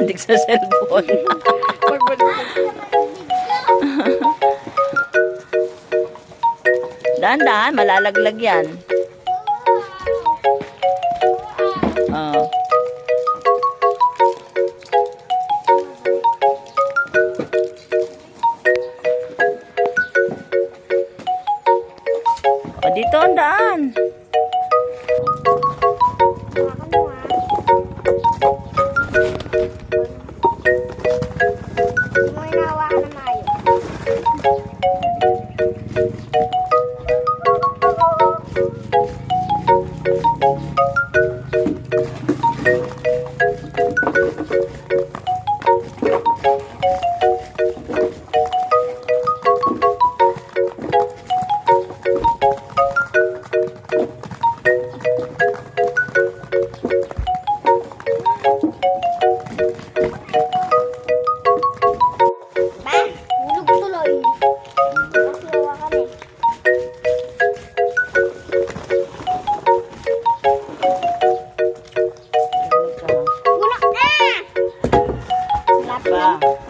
Magbalik sa cellphone. Dahan-dahan, malalaglag yan. Oh. O, dito ang daan.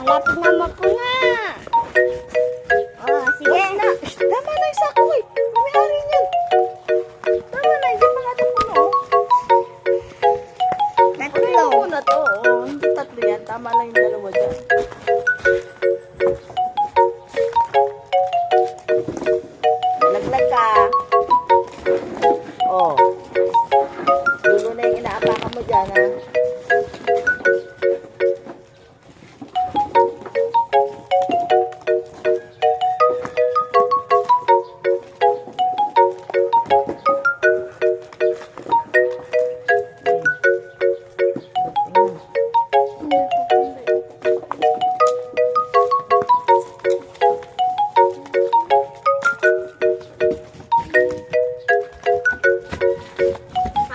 Malapit na mapuna. Oh, sige. Na. Tama na yung sako eh. May-ari niyan. Tama na, hindi pa nga ito puno. Tatlo. Puno to. Oh, hindi tatlo yan. Tama lang yung dalawa dyan. Laglag ka. Oh. Dulo na yung inaapakan mo dyan ha.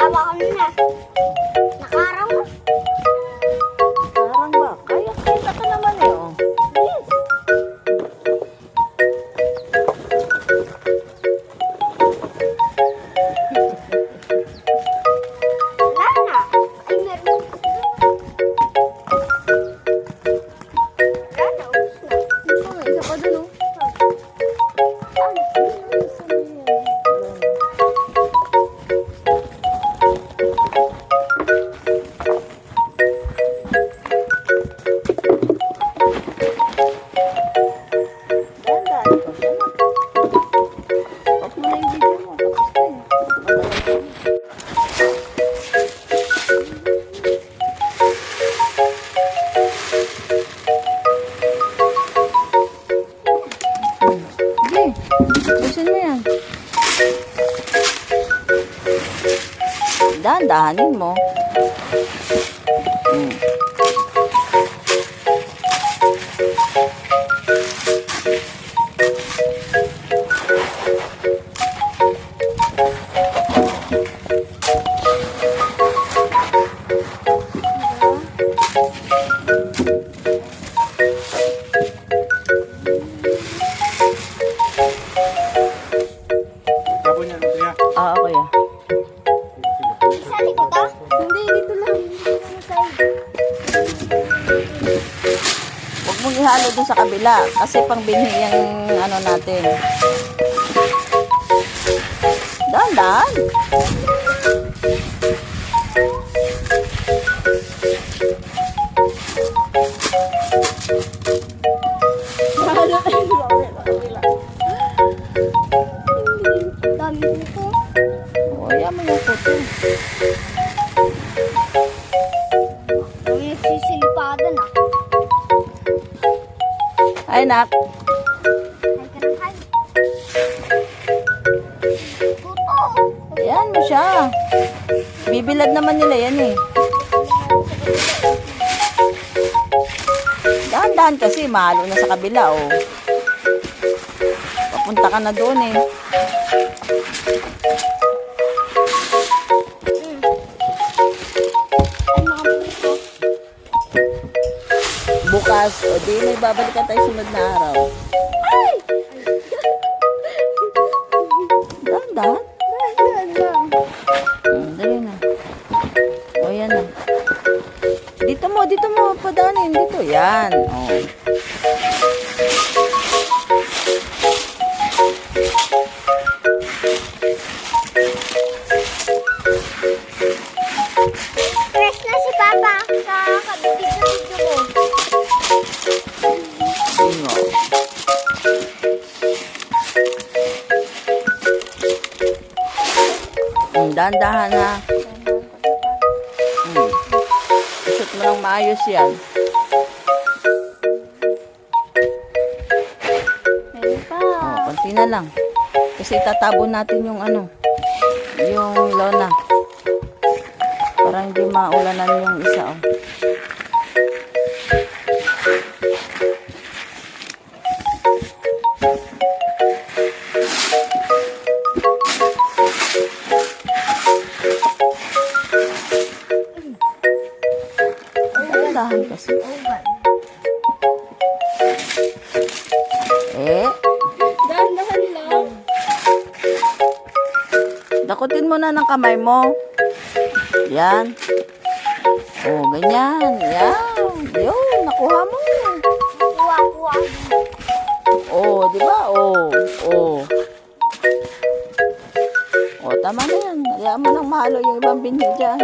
Hawakan mo na. Nakarang mo. Parang ba? Kaya kita ka naman eh. Oh. Bilis. Wala na. Ay, meron. Wala na. Ubus na. Isa pa dun oh. Busin mo yan. Dahan-dahanin mo. Ah, okay ah. Isa likod ah? Hindi, dito lang. Huwag mong ihalo dun sa kabila kasi pang binhi yung ano natin. Dahan-dahan. Dami dito. O, ayan mo yung puto. Ang nagsisilipadan ah. Ay, nak. Hay ka ng hay. Puto. Ayan mo siya. Bibilad naman nila yan eh. Dahan-dahan kasi, mahalo na sa kabila oh. Papunta ka na doon eh. Ay, mga puto. Bukas, o di may babalikan tayo sunod na araw. Ay! Dahan-dahan. Dahan lang. Dali na. O yan na. Dito mo, Dito mo padaanin. Dito. Yan. Oh. Stress na si Papa sa kabibidyo-bidyo ko. Bingo. Dahan-dahan ha. Shoot mo lang maayos yan. Meron pa. Oh, konti na lang. Kasi tatabon natin yung ano, yung lona. Para hindi maulanan yung isa. Oh. Dahan kasi. Dahan-dahan lang. Dakutin mo na ng kamay mo. Yan. Oh, ganyan. Yan. Yun, nakuha mo. Kuha-kuha. Oh, di ba? Oh, oh. Oh, tama na yan. Hayaan mo nang mahalo yung ibang binhi dyan.